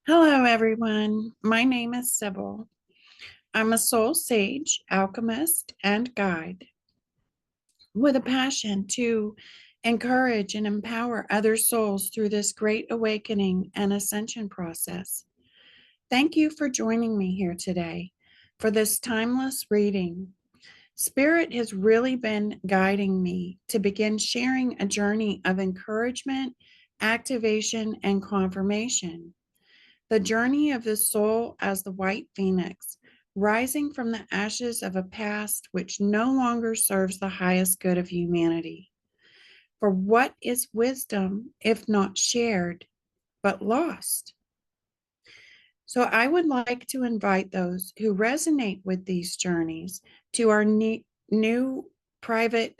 Hello, everyone. My name is Sybil. I'm a soul sage, alchemist, and guide with a passion to encourage and empower other souls through this great awakening and ascension process. Thank you for joining me here today for this timeless reading. Spirit has really been guiding me to begin sharing a journey of encouragement, activation, and confirmation. The journey of the soul as the white phoenix, rising from the ashes of a past which no longer serves the highest good of humanity. For what is wisdom if not shared, but lost? So I would like to invite those who resonate with these journeys to our new private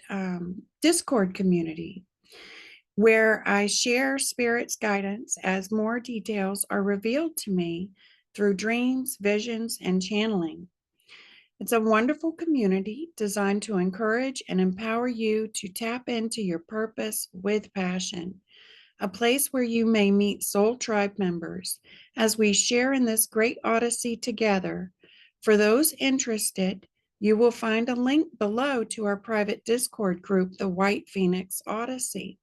Discord community, where I share Spirit's guidance as more details are revealed to me through dreams, visions, and channeling. It's a wonderful community designed to encourage and empower you to tap into your purpose with passion, a place where you may meet soul tribe members as we share in this great odyssey together. For those interested, you will find a link below to our private Discord group, the White Phoenix Odyssey.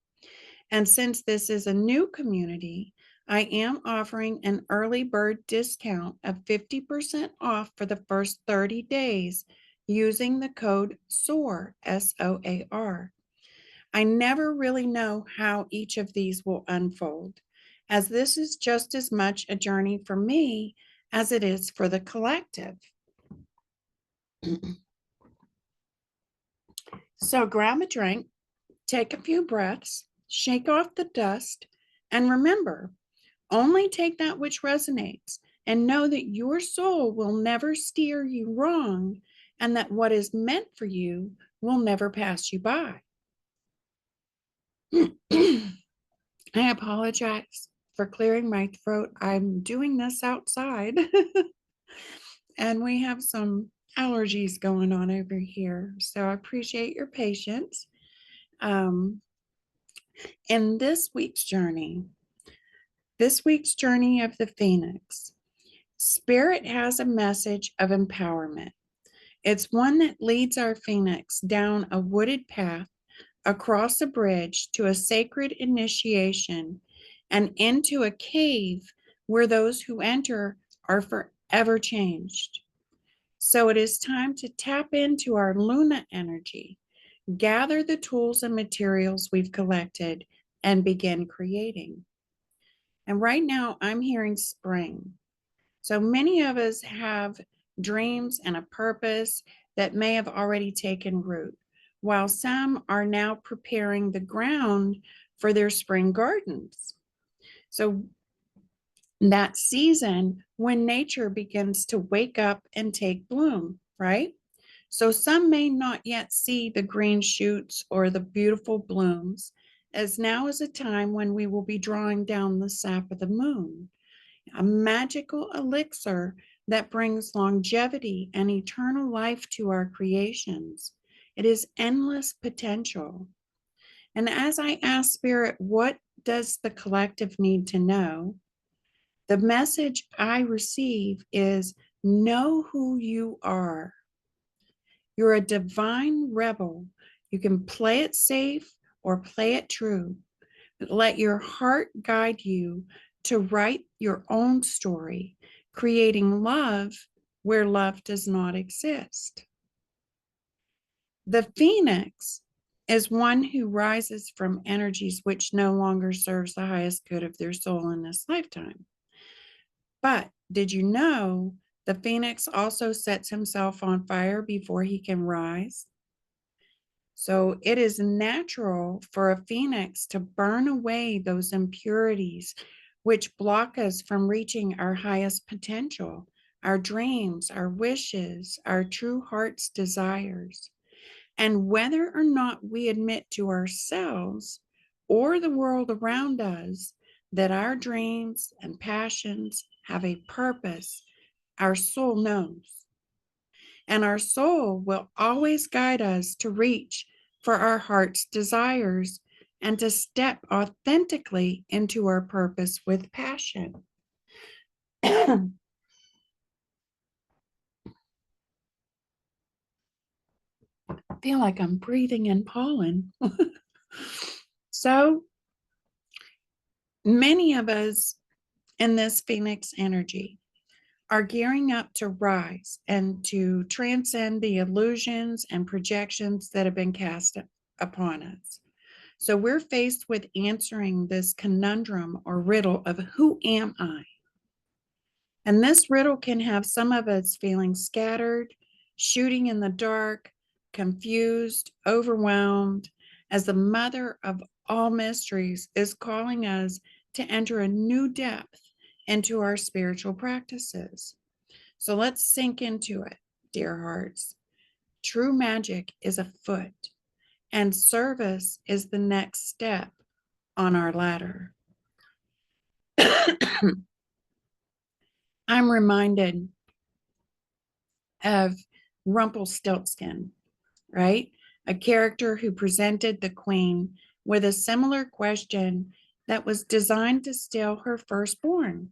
And since this is a new community, I am offering an early bird discount of 50% off for the first 30 days using the code SOAR, SOAR. I never really know how each of these will unfold, as this is just as much a journey for me as it is for the collective. So grab a drink, take a few breaths, shake off the dust, and remember, only take that which resonates, and know that your soul will never steer you wrong, and that what is meant for you will never pass you by. I apologize for clearing my throat. I'm doing this outside, and we have some allergies going on over here. So I appreciate your patience. Um, in this week's journey of the Phoenix, Spirit has a message of empowerment. It's one that leads our Phoenix down a wooded path, across a bridge to a sacred initiation, and into a cave where those who enter are forever changed. So it is time to tap into our Luna energy, gather the tools and materials we've collected, and begin creating. And right now, I'm hearing spring. So many of us have dreams and a purpose that may have already taken root, while some are now preparing the ground for their spring gardens. So that season when nature begins to wake up and take bloom, right? So some may not yet see the green shoots or the beautiful blooms, as now is a time when we will be drawing down the sap of the moon, a magical elixir that brings longevity and eternal life to our creations. It is endless potential. And as I ask Spirit, what does the collective need to know? The message I receive is know who you are. You're a divine rebel. You can play it safe or play it true. Let your heart guide you to write your own story, creating love where love does not exist. The phoenix is one who rises from energies which no longer serves the highest good of their soul in this lifetime. But did you know the phoenix also sets himself on fire before he can rise? So it is natural for a phoenix to burn away those impurities which block us from reaching our highest potential, our dreams, our wishes, our true heart's desires. And whether or not we admit to ourselves or the world around us that our dreams and passions have a purpose, our soul knows. And our soul will always guide us to reach for our heart's desires and to step authentically into our purpose with passion. I feel like I'm breathing in pollen. So many of us in this Phoenix energy are gearing up to rise and to transcend the illusions and projections that have been cast upon us. So we're faced with answering this conundrum or riddle of who am I? And this riddle can have some of us feeling scattered, shooting in the dark, confused, overwhelmed, as the mother of all mysteries is calling us to enter a new depth into our spiritual practices. So let's sink into it, dear hearts. True magic is afoot, and service is the next step on our ladder. I'm reminded of Rumpelstiltskin, right? A character who presented the queen with a similar question that was designed to steal her firstborn,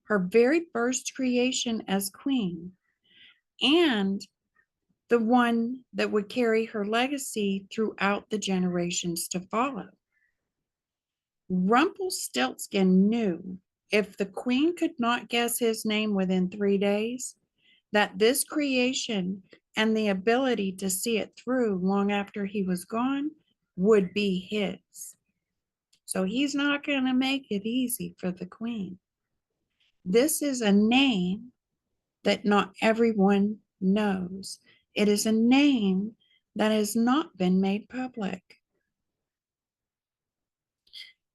her very first creation as queen, and the one that would carry her legacy throughout the generations to follow. Rumpelstiltskin knew if the queen could not guess his name within 3 days, that this creation and the ability to see it through long after he was gone would be his. So he's not going to make it easy for the queen. This is a name that not everyone knows. It is a name that has not been made public.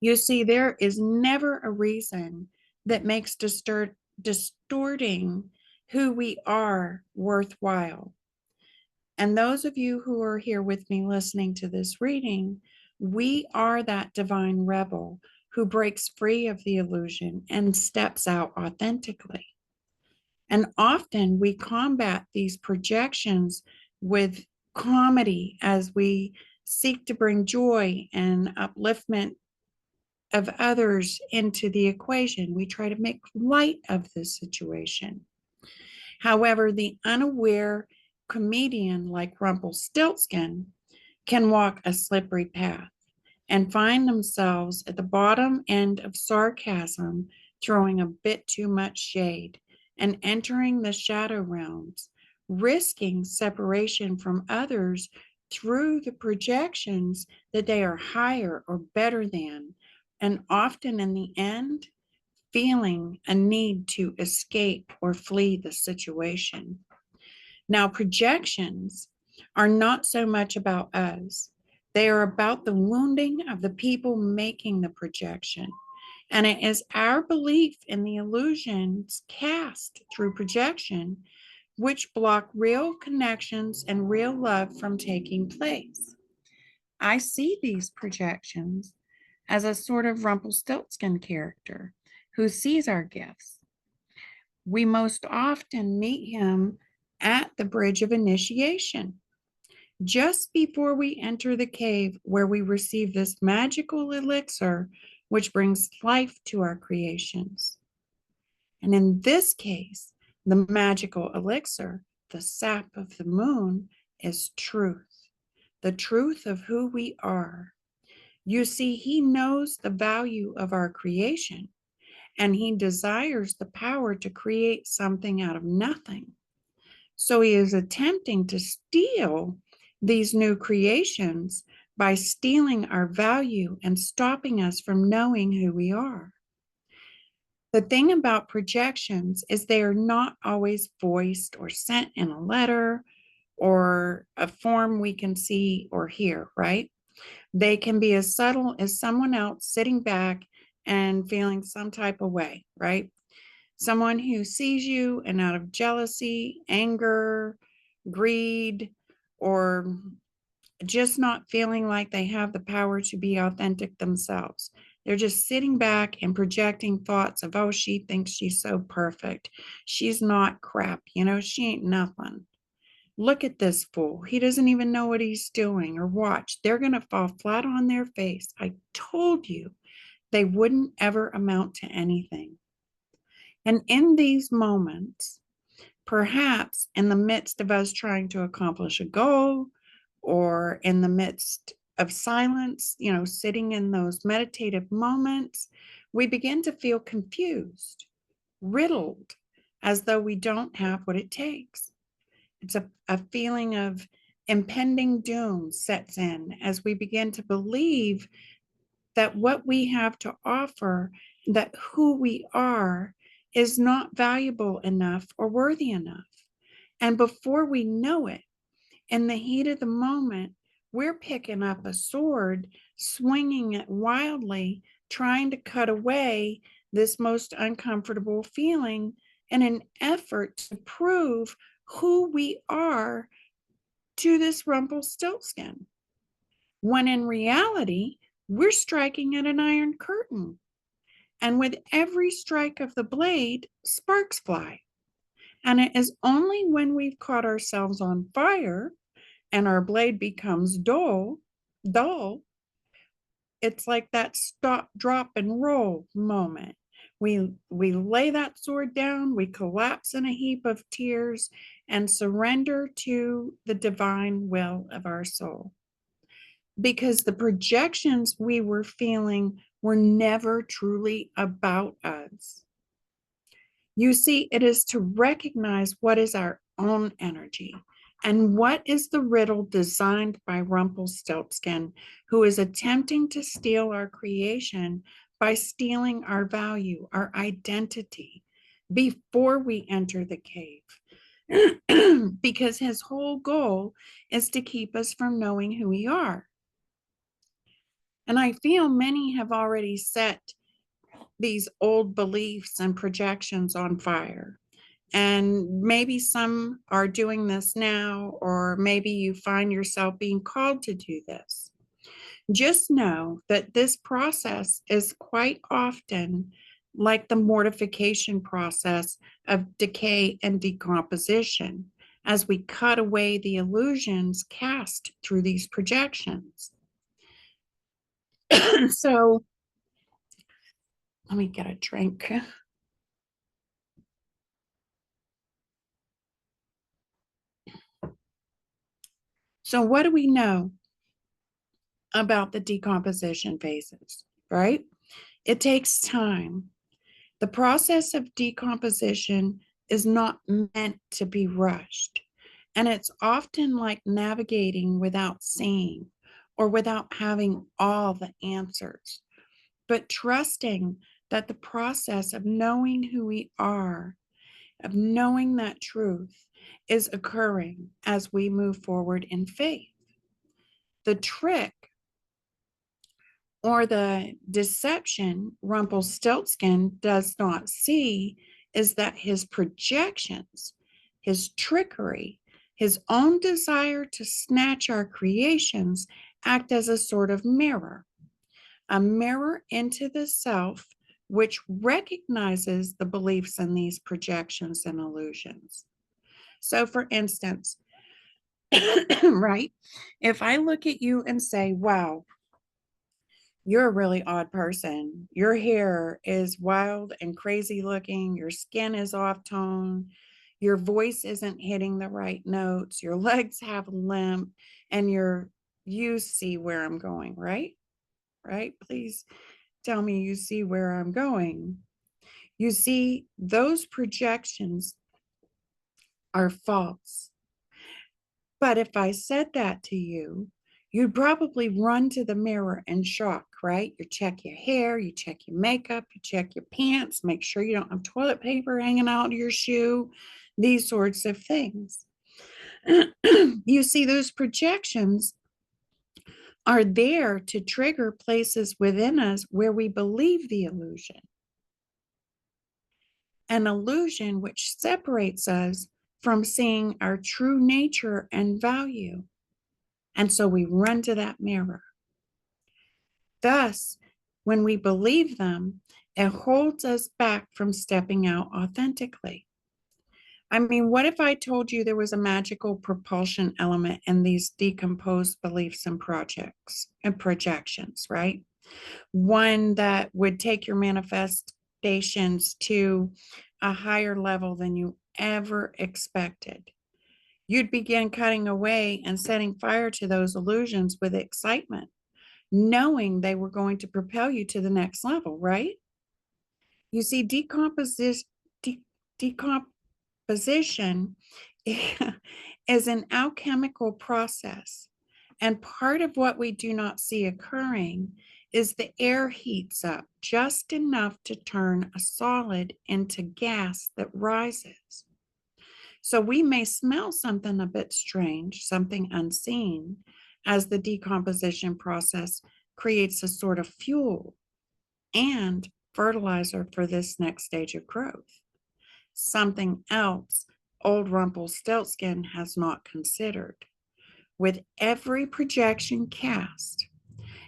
You see, there is never a reason that makes distorting who we are worthwhile. And those of you who are here with me listening to this reading, we are that divine rebel who breaks free of the illusion and steps out authentically. And often we combat these projections with comedy as we seek to bring joy and upliftment of others into the equation. We try to make light of this situation. However, the unaware comedian like Rumpelstiltskin can walk a slippery path and find themselves at the bottom end of sarcasm, throwing a bit too much shade and entering the shadow realms, risking separation from others through the projections that they are higher or better than, and often in the end, feeling a need to escape or flee the situation. Now, projections are not so much about us. They are about the wounding of the people making the projection. And it is our belief in the illusions cast through projection which block real connections and real love from taking place. I see these projections as a sort of Rumpelstiltskin character who sees our gifts. We most often meet him at the bridge of initiation, just before we enter the cave where we receive this magical elixir which brings life to our creations. And in this case, the magical elixir, the sap of the moon, is truth, the truth of who we are. You see, he knows the value of our creation, and he desires the power to create something out of nothing. So he is attempting to steal these new creations by stealing our value and stopping us from knowing who we are. The thing about projections is they are not always voiced or sent in a letter or a form we can see or hear, right? They can be as subtle as someone else sitting back and feeling some type of way, right? Someone who sees you and out of jealousy, anger, greed, or just not feeling like they have the power to be authentic themselves. They're just sitting back and projecting thoughts of, oh, she thinks she's so perfect. She's not crap. She ain't nothing. Look at this fool. He doesn't even know what he's doing. Or watch, they're going to fall flat on their face. I told you they wouldn't ever amount to anything. And in these moments, perhaps in the midst of us trying to accomplish a goal or in the midst of silence, sitting in those meditative moments, we begin to feel confused, riddled, as though we don't have what it takes. It's a feeling of impending doom sets in as we begin to believe that what we have to offer, that who we are, is not valuable enough or worthy enough. And before we know it, in the heat of the moment, we're picking up a sword, swinging it wildly, trying to cut away this most uncomfortable feeling in an effort to prove who we are to this Rumpelstiltskin, when in reality, we're striking at an iron curtain. And with every strike of the blade, sparks fly. And it is only when we've caught ourselves on fire and our blade becomes dull, it's like that stop, drop, and roll moment. We lay that sword down, we collapse in a heap of tears and surrender to the divine will of our soul. Because the projections we were feeling were never truly about us. You see, it is to recognize what is our own energy and what is the riddle designed by Rumpelstiltskin, who is attempting to steal our creation by stealing our value, our identity, before we enter the cave. Because his whole goal is to keep us from knowing who we are. And I feel many have already set these old beliefs and projections on fire. And maybe some are doing this now, or maybe you find yourself being called to do this. Just know that this process is quite often like the mortification process of decay and decomposition as we cut away the illusions cast through these projections. So let me get a drink. So what do we know about the decomposition phases, right? It takes time. The process of decomposition is not meant to be rushed. And it's often like navigating without seeing or without having all the answers, but trusting that the process of knowing who we are, of knowing that truth, is occurring as we move forward in faith. The trick or the deception Rumpelstiltskin does not see is that his projections, his trickery, his own desire to snatch our creations act as a sort of mirror, a mirror into the self which recognizes the beliefs in these projections and illusions. So, for instance, right, if I look at you and say, wow, you're a really odd person. Your hair is wild and crazy looking. Your skin is off tone. Your voice isn't hitting the right notes. Your legs have a limp, and you see where I'm going, right? Right? Please tell me you see where I'm going. You see, those projections are false. But if I said that to you, you'd probably run to the mirror in shock, right? You check your hair, you check your makeup, you check your pants, make sure you don't have toilet paper hanging out of your shoe, these sorts of things. You see, those projections are there to trigger places within us where we believe the illusion. An illusion which separates us from seeing our true nature and value. And so we run to that mirror. Thus, when we believe them, it holds us back from stepping out authentically. I mean, what if I told you there was a magical propulsion element in these decomposed beliefs and projects and projections, right? One that would take your manifestations to a higher level than you ever expected. You'd begin cutting away and setting fire to those illusions with excitement, knowing they were going to propel you to the next level, right? You see, decomposition is an alchemical process. And part of what we do not see occurring is the air heats up just enough to turn a solid into gas that rises. So we may smell something a bit strange, something unseen, as the decomposition process creates a sort of fuel and fertilizer for this next stage of growth. Something else old Rumpelstiltskin has not considered. With every projection cast,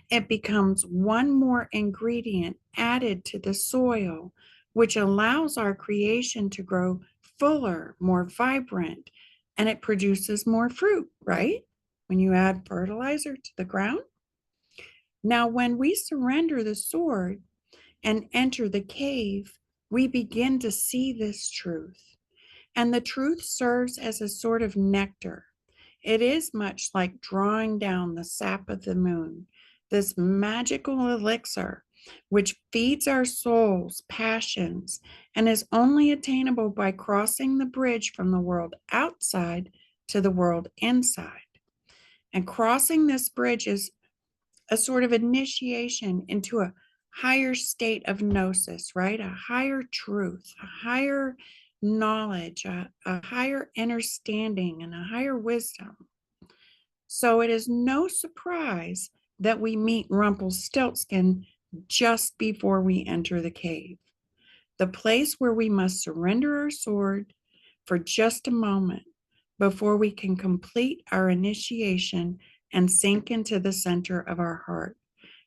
it becomes one more ingredient added to the soil, which allows our creation to grow fuller, more vibrant, and it produces more fruit, right? When you add fertilizer to the ground. Now, when we surrender the sword and enter the cave, we begin to see this truth. And the truth serves as a sort of nectar. It is much like drawing down the sap of the moon, this magical elixir which feeds our souls' passions and is only attainable by crossing the bridge from the world outside to the world inside. And crossing this bridge is a sort of initiation into a higher state of gnosis, right? A higher truth, a higher knowledge, a higher understanding, and a higher wisdom. So it is no surprise that we meet Rumpelstiltskin just before we enter the cave, the place where we must surrender our sword for just a moment before we can complete our initiation and sink into the center of our heart.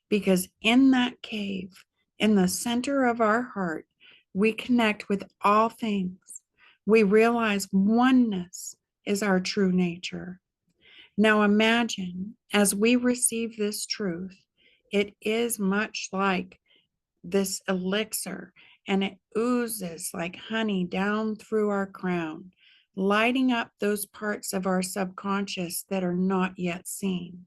Because in that cave, in the center of our heart, we connect with all things. We realize oneness is our true nature. Now imagine as we receive this truth, it is much like this elixir, and it oozes like honey down through our crown, lighting up those parts of our subconscious that are not yet seen,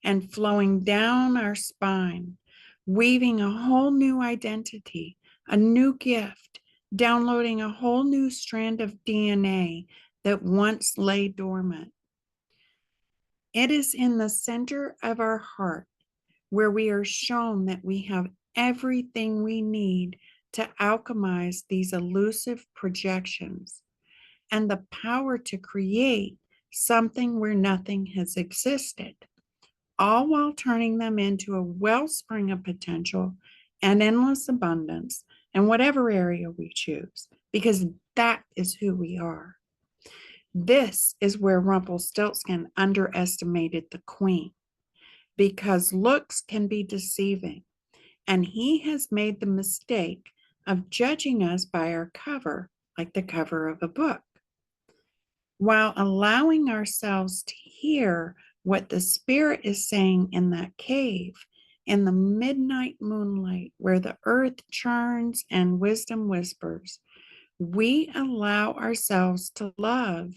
and flowing down our spine, weaving a whole new identity, a new gift, downloading a whole new strand of DNA that once lay dormant. It is in the center of our heart where we are shown that we have everything we need to alchemize these elusive projections and the power to create something where nothing has existed, all while turning them into a wellspring of potential and endless abundance in whatever area we choose, because that is who we are. This is where Rumpelstiltskin underestimated the queen, because looks can be deceiving, and he has made the mistake of judging us by our cover, like the cover of a book, while allowing ourselves to hear what the spirit is saying in that cave, in the midnight moonlight where the earth churns and wisdom whispers. We allow ourselves to love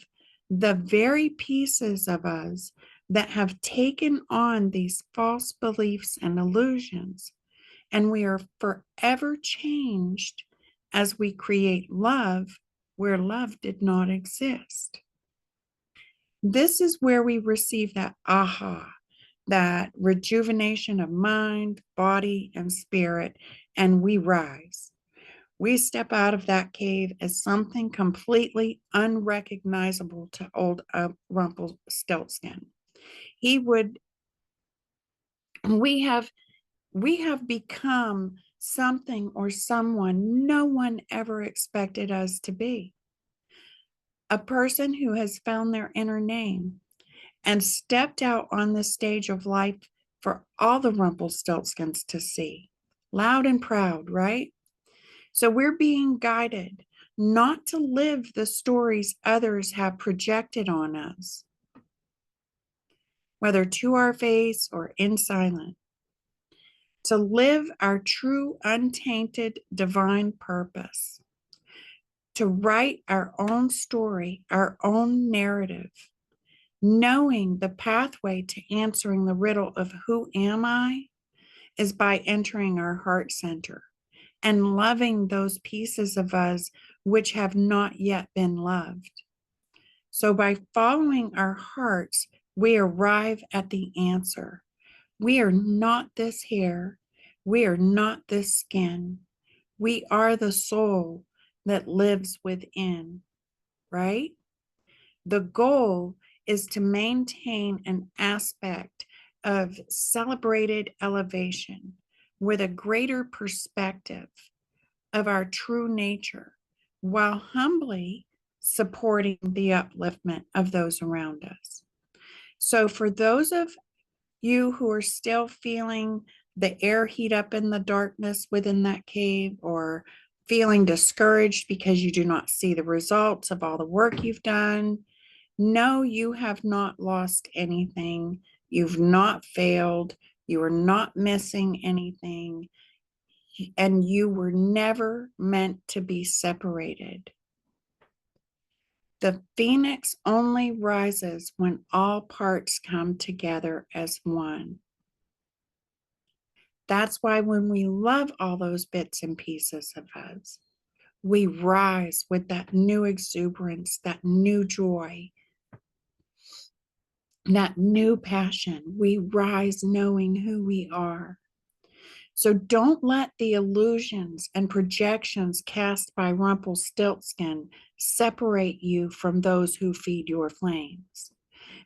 the very pieces of us that have taken on these false beliefs and illusions, and we are forever changed as we create love where love did not exist. This is where we receive that aha, that rejuvenation of mind, body, and spirit, and we rise. We step out of that cave as something completely unrecognizable to old Rumpelstiltskin. He would, we have, we have become something or someone no one ever expected us to be. A person who has found their inner name and stepped out on the stage of life for all the Rumpelstiltskins to see. Loud and proud, right? So we're being guided not to live the stories others have projected on us, whether to our face or in silence, to live our true, untainted, divine purpose. to write our own story, our own narrative, knowing the pathway to answering the riddle of who am I is by entering our heart center and loving those pieces of us which have not yet been loved. So by following our hearts, we arrive at the answer. We are not this hair. We are not this skin. We are the soul that lives within, right? The goal is to maintain an aspect of celebrated elevation with a greater perspective of our true nature while humbly supporting the upliftment of those around us. So, for those of you who are still feeling the air heat up in the darkness within that cave, or feeling discouraged because you do not see the results of all the work you've done, no, you have not lost anything. You've not failed. You are not missing anything. And you were never meant to be separated. The phoenix only rises when all parts come together as one. That's why when we love all those bits and pieces of us, we rise with that new exuberance, that new joy, that new passion. We rise knowing who we are. So don't let the illusions and projections cast by Rumpelstiltskin separate you from those who feed your flames.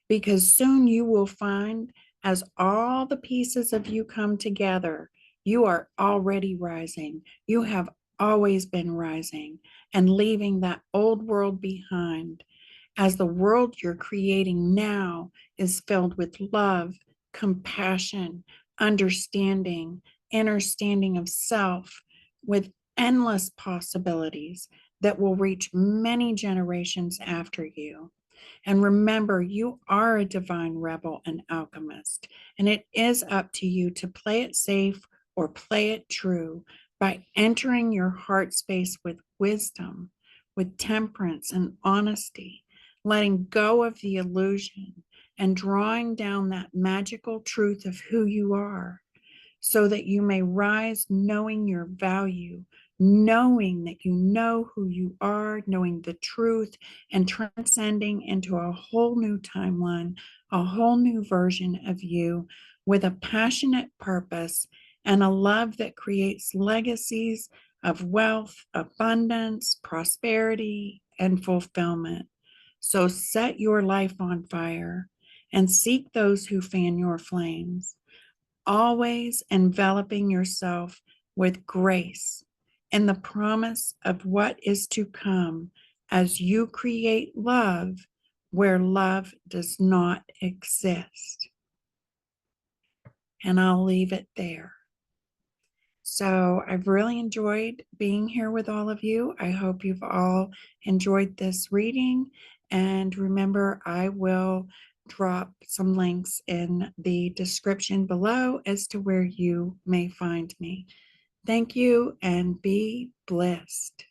Because soon you will find, as all the pieces of you come together, you are already rising. You have always been rising and leaving that old world behind, as the world you're creating now is filled with love, compassion, understanding, understanding of self, with endless possibilities that will reach many generations after you. And remember, you are a divine rebel and alchemist, and it is up to you to play it safe or play it true by entering your heart space with wisdom, with temperance and honesty, letting go of the illusion and drawing down that magical truth of who you are, so that you may rise knowing your value, knowing that you know who you are, knowing the truth, and transcending into a whole new timeline, a whole new version of you with a passionate purpose and a love that creates legacies of wealth, abundance, prosperity, and fulfillment. So set your life on fire and seek those who fan your flames, always enveloping yourself with grace and the promise of what is to come as you create love where love does not exist. And I'll leave it there. So I've really enjoyed being here with all of you. I hope you've all enjoyed this reading. And remember, I will drop some links in the description below as to where you may find me. Thank you and be blessed.